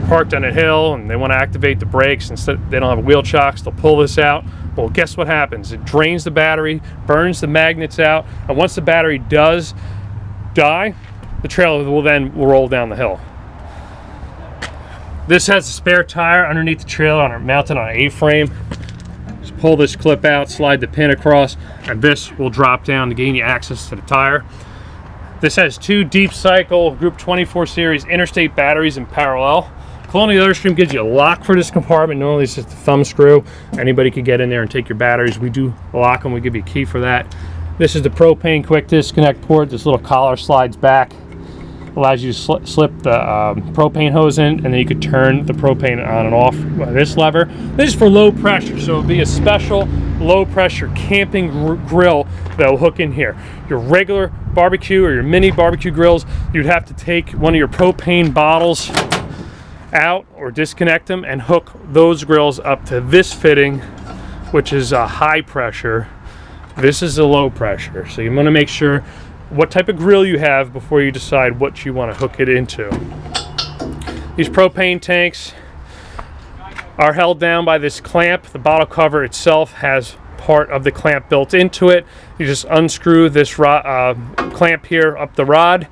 parked on a hill, and they want to activate the brakes. Instead, they don't have wheel chocks, they'll pull this out. Well, guess what happens? It drains the battery, burns the magnets out, and once the battery does die, the trailer will then roll down the hill. This has a spare tire underneath the trailer mounted on an A-frame. Just pull this clip out, slide the pin across, and this will drop down to gain you access to the tire. This has 2 deep cycle Group 24 series interstate batteries in parallel. Colonial Airstream gives you a lock for this compartment. Normally it's just a thumb screw. Anybody could get in there and take your batteries. We do lock them. We give you a key for that. This is the propane quick disconnect port. This little collar slides back. Allows you to slip the propane hose in, and then you could turn the propane on and off by this lever. This is for low pressure, so it'll be a special low pressure camping grill that will hook in here. Your regular barbecue or your mini barbecue grills, you'd have to take one of your propane bottles out or disconnect them and hook those grills up to this fitting, which is a high pressure. This is a low pressure, so you want to make sure what type of grill you have before you decide what you want to hook it into. These propane tanks are held down by this clamp. The bottle cover itself has part of the clamp built into it. You just unscrew this clamp here up the rod.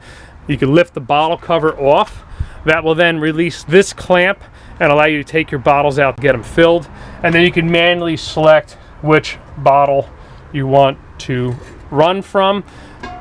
You can lift the bottle cover off. That will then release this clamp and allow you to take your bottles out to get them filled. And then you can manually select which bottle you want to run from.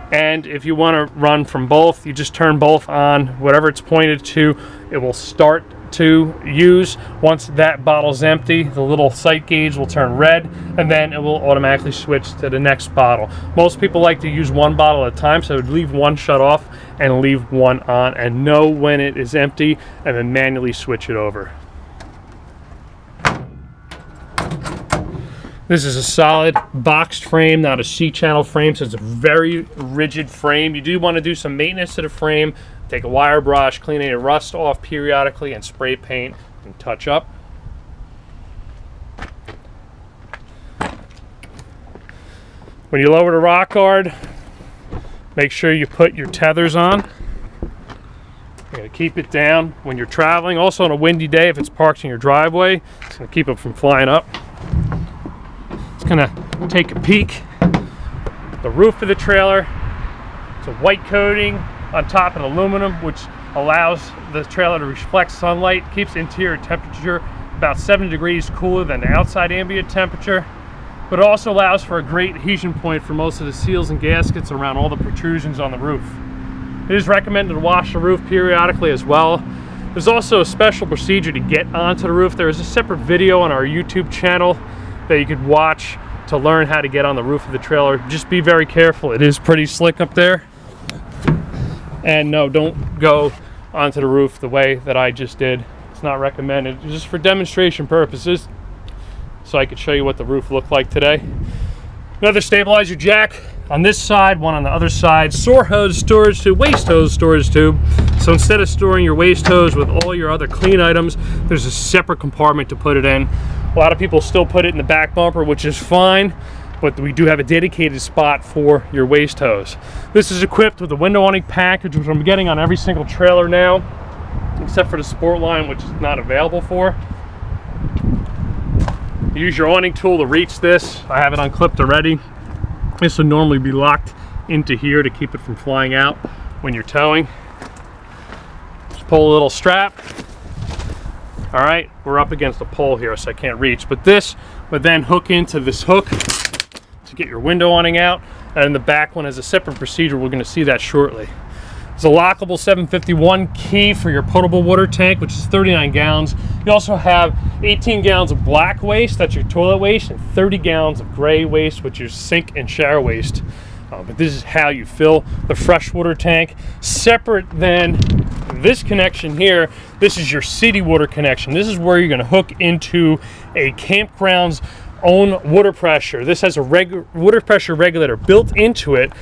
And if you want to run from both, you just turn both on. Whatever it's pointed to, it will start to use. Once that bottle's empty, the little sight gauge will turn red, and then it will automatically switch to the next bottle. Most people like to use one bottle at a time, so I would leave one shut off and leave one on and know when it is empty, and then manually switch it over. This is a solid boxed frame, not a C-channel frame, so it's a very rigid frame. You do want to do some maintenance to the frame. Take a wire brush, clean any rust off periodically, and spray paint and touch up. When you lower the rock guard, make sure you put your tethers on. You're going to keep it down when you're traveling. Also on a windy day, if it's parked in your driveway, it's going to keep it from flying up. Gonna take a peek. The roof of the trailer, it's a white coating on top of aluminum, which allows the trailer to reflect sunlight, keeps interior temperature about 7 degrees cooler than the outside ambient temperature, but it also allows for a great adhesion point for most of the seals and gaskets around all the protrusions on the roof. It is recommended to wash the roof periodically as well. There's also a special procedure to get onto the roof. There is a separate video on our YouTube channel that you could watch to learn how to get on the roof of the trailer. Just be very careful. It is pretty slick up there. And no, don't go onto the roof the way that I just did. It's not recommended. It's just for demonstration purposes, so I could show you what the roof looked like today. Another stabilizer jack on this side, one on the other side. Sore hose storage tube, waste hose storage tube. So instead of storing your waste hose with all your other clean items, there's a separate compartment to put it in. A lot of people still put it in the back bumper, which is fine, but we do have a dedicated spot for your waist hose. This is equipped with a window awning package, which I'm getting on every single trailer now, except for the Sport line, which is not available for. Use your awning tool to reach this. I have it unclipped already. This would normally be locked into here to keep it from flying out when you're towing. Just pull a little strap. All right, we're up against a pole here, so I can't reach, but this would then hook into this hook to get your window awning out, and the back one has a separate procedure. We're going to see that shortly. It's a lockable 751 key for your potable water tank, which is 39 gallons. You also have 18 gallons of black waste, that's your toilet waste, and 30 gallons of gray waste, which is sink and shower waste. But this is how you fill the freshwater tank. Separate than this connection here, this is your city water connection. This is where you're going to hook into a campground's own water pressure. This has a water pressure regulator built into it,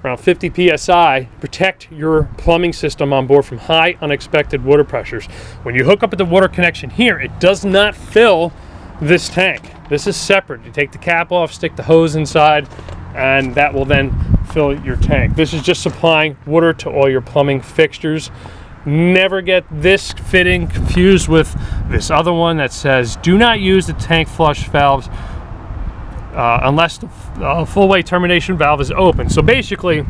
around 50 psi, protect your plumbing system on board from high unexpected water pressures. When you hook up at the water connection here, it does not fill this tank. This is separate. You take the cap off, stick the hose inside, and that will then fill your tank. This is just supplying water to all your plumbing fixtures. Never get this fitting confused with this other one that says do not use the tank flush valves unless the full-way termination valve is open. So basically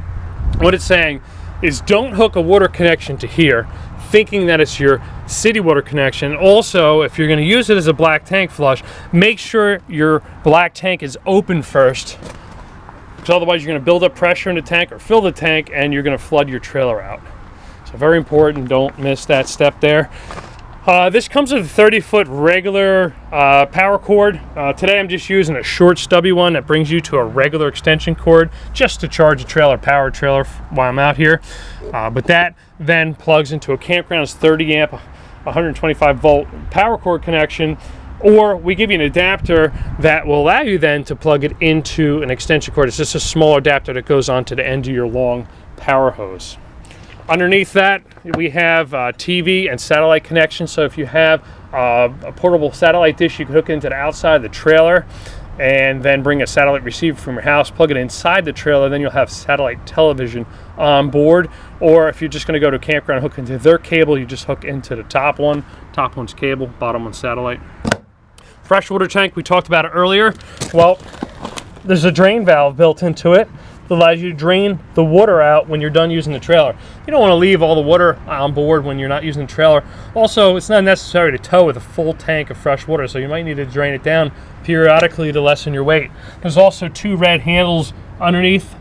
what it's saying is don't hook a water connection to here thinking that it's your city water connection. Also, if you're going to use it as a black tank flush, make sure your black tank is open first, because otherwise you're going to build up pressure in the tank or fill the tank and you're going to flood your trailer out. So very important, don't miss that step there. This comes with a 30-foot regular power cord. Today I'm just using a short stubby one that brings you to a regular extension cord just to charge a trailer, power trailer while I'm out here. But that then plugs into a campground's 30 amp, 125 volt power cord connection, or we give you an adapter that will allow you then to plug it into an extension cord. It's just a small adapter that goes onto the end of your long power hose. Underneath that, we have TV and satellite connections. So if you have a portable satellite dish, you can hook into the outside of the trailer and then bring a satellite receiver from your house, plug it inside the trailer, then you'll have satellite television on board. Or if you're just going to go to a campground and hook into their cable, you just hook into the top one. Top one's cable, bottom one's satellite. Freshwater tank, we talked about it earlier. Well, there's a drain valve built into it that allows you to drain the water out when you're done using the trailer. You don't want to leave all the water on board when you're not using the trailer. Also, it's not necessary to tow with a full tank of fresh water, so you might need to drain it down periodically to lessen your weight. There's also two red handles underneath.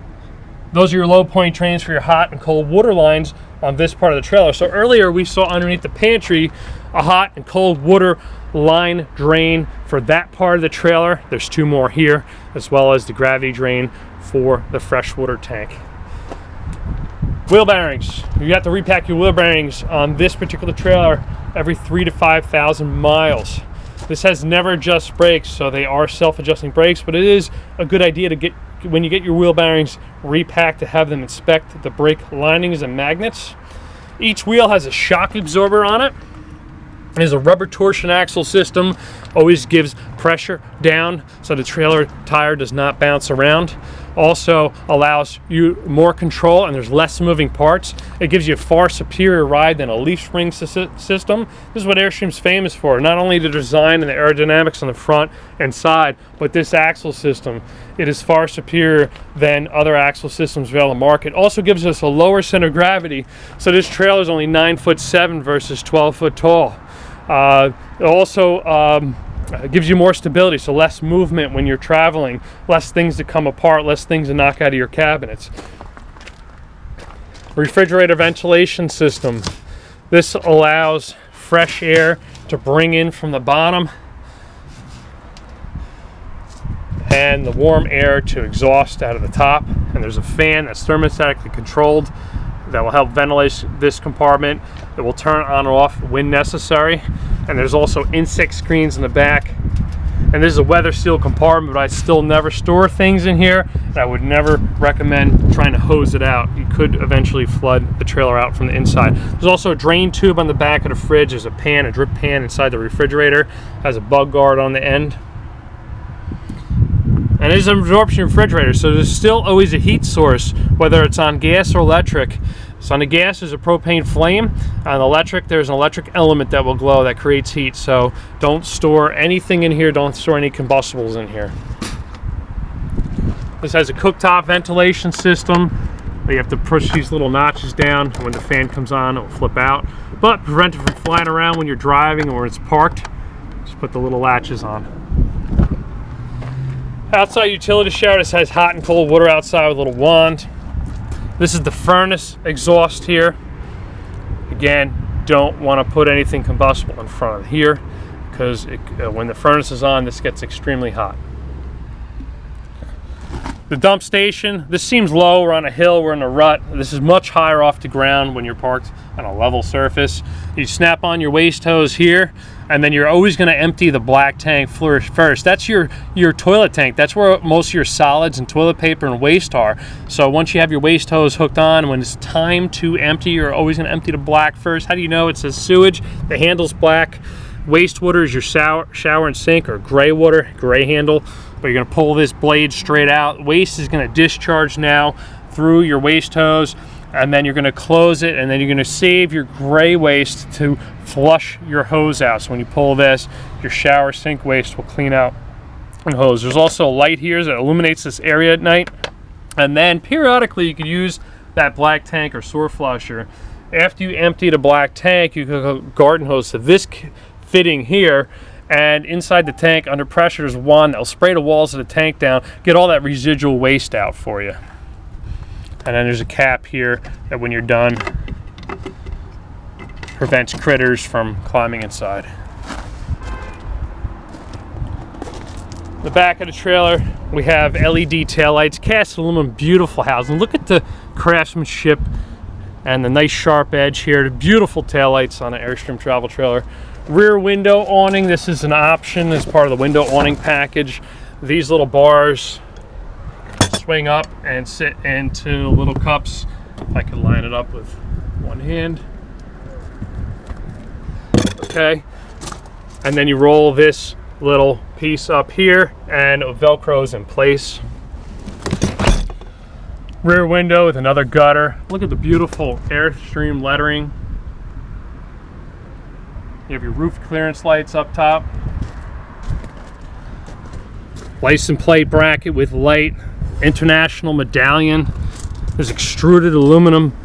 Those are your low point drains for your hot and cold water lines on this part of the trailer. So earlier we saw underneath the pantry a hot and cold water line drain for that part of the trailer. There's two more here, as well as the gravity drain for the freshwater tank. Wheel bearings. You have to repack your wheel bearings on this particular trailer every 3,000 to 5,000 miles. This has never adjust brakes, so they are self-adjusting brakes, but it is a good idea to get, when you get your wheel bearings repacked, to have them inspect the brake linings and magnets. Each wheel has a shock absorber on it. There's a rubber torsion axle system, always gives pressure down so the trailer tire does not bounce around. Also allows you more control and there's less moving parts. It gives you a far superior ride than a leaf spring system. This is what Airstream's famous for. Not only the design and the aerodynamics on the front and side, but this axle system. It is far superior than other axle systems available on the market. Also gives us a lower center of gravity, so this trailer is only 9'7" versus 12 foot tall. It also gives you more stability, so less movement when you're traveling, less things to come apart, less things to knock out of your cabinets. Refrigerator ventilation system. This allows fresh air to bring in from the bottom and the warm air to exhaust out of the top. And there's a fan that's thermostatically controlled that will help ventilate this compartment. It will turn on or off when necessary. And there's also insect screens in the back. And this is a weather sealed compartment, but I still never store things in here, and I would never recommend trying to hose it out. You could eventually flood the trailer out from the inside. There's also a drain tube on the back of the fridge. There's a pan, a drip pan inside the refrigerator. Has a bug guard on the end. And it is an absorption refrigerator, so there's still always a heat source, whether it's on gas or electric. So on the gas, there's a propane flame. On the electric, there's an electric element that will glow that creates heat. So don't store anything in here. Don't store any combustibles in here. This has a cooktop ventilation system. You have to push these little notches down. When the fan comes on, it will flip out. But prevent it from flying around when you're driving or when it's parked, just put the little latches on. Outside utility shower, this has hot and cold water outside with a little wand. This is the furnace exhaust here. Again, don't want to put anything combustible in front of here because when the furnace is on, this gets extremely hot. The dump station, this seems low. We're on a hill, we're in a rut. This is much higher off the ground when you're parked on a level surface. You snap on your waste hose here, and then you're always going to empty the black tank first. That's your toilet tank. That's where most of your solids and toilet paper and waste are. So once you have your waste hose hooked on, when it's time to empty, you're always going to empty the black first. How do you know? It says sewage. The handle's black. Wastewater is your shower and sink, or gray water, gray handle. But you're going to pull this blade straight out. Waste is going to discharge now through your waste hose, and then you're going to close it, and then you're going to save your gray waste to flush your hose out. So when you pull this, your shower sink waste will clean out and hose. There's also a light here that illuminates this area at night, and then periodically you can use that black tank or sewer flusher. After you empty the black tank, you can go garden hose to this fitting here, and inside the tank under pressure there's one that'll spray the walls of the tank down, get all that residual waste out for you. And then there's a cap here that when you're done prevents critters from climbing inside. The back of the trailer, we have LED taillights, cast aluminum, beautiful housing. Look at the craftsmanship and the nice sharp edge here. The beautiful taillights on an Airstream travel trailer. Rear window awning, this is an option as part of the window awning package. These little bars swing up and sit into little cups. If I could line it up with one hand. Okay, and then you roll this little piece up here and it velcros in place. Rear window with another gutter. Look at the beautiful Airstream lettering. You have your roof clearance lights up top. License plate bracket with light. International medallion. There's extruded aluminum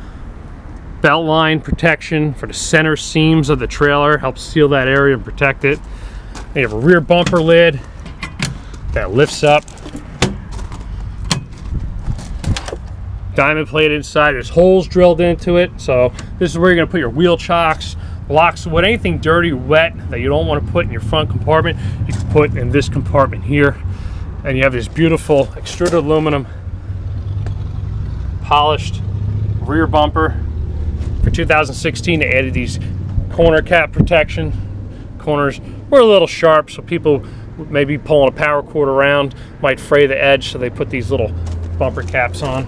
belt line protection for the center seams of the trailer. Helps seal that area and protect it. You have a rear bumper lid that lifts up. Diamond plate inside. There's holes drilled into it. So this is where you're going to put your wheel chocks, blocks, what anything dirty, wet that you don't want to put in your front compartment, you can put in this compartment here. And you have this beautiful extruded aluminum polished rear bumper. For 2016, they added these corner cap protection. Corners were a little sharp, so people maybe pulling a power cord around might fray the edge, so they put these little bumper caps on.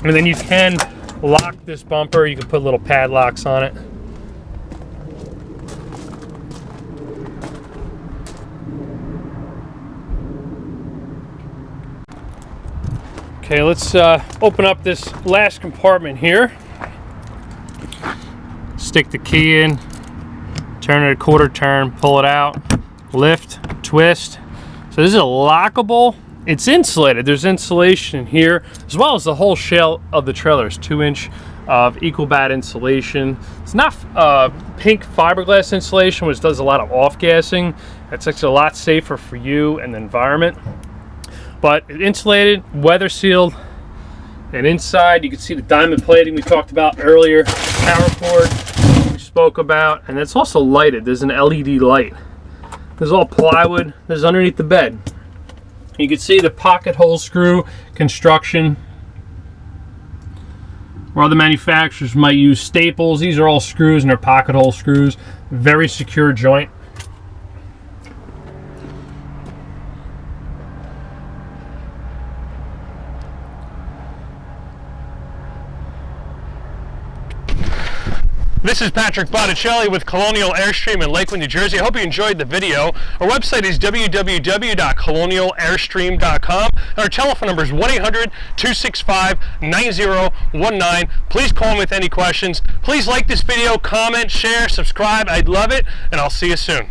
And then you can lock this bumper. You can put little padlocks on it. Okay, let's open up this last compartment here. Stick the key in, turn it a quarter turn, pull it out, lift, twist. So this is a lockable. It's insulated. There's insulation here, as well as the whole shell of the trailer is 2-inch of EcoBat insulation. It's not pink fiberglass insulation, which does a lot of off-gassing. It's actually a lot safer for you and the environment. But insulated, weather sealed, and inside you can see the diamond plating we talked about earlier, power cord we spoke about, and it's also lighted. There's an LED light. There's all plywood. There's underneath the bed. You can see the pocket hole screw construction, where other manufacturers might use staples. These are all screws, and they're pocket hole screws. Very secure joint. This is Patrick Botticelli with Colonial Airstream in Lakewood, New Jersey. I hope you enjoyed the video. Our website is www.colonialairstream.com. And our telephone number is 1-800-265-9019. Please call me with any questions. Please like this video, comment, share, subscribe. I'd love it, and I'll see you soon.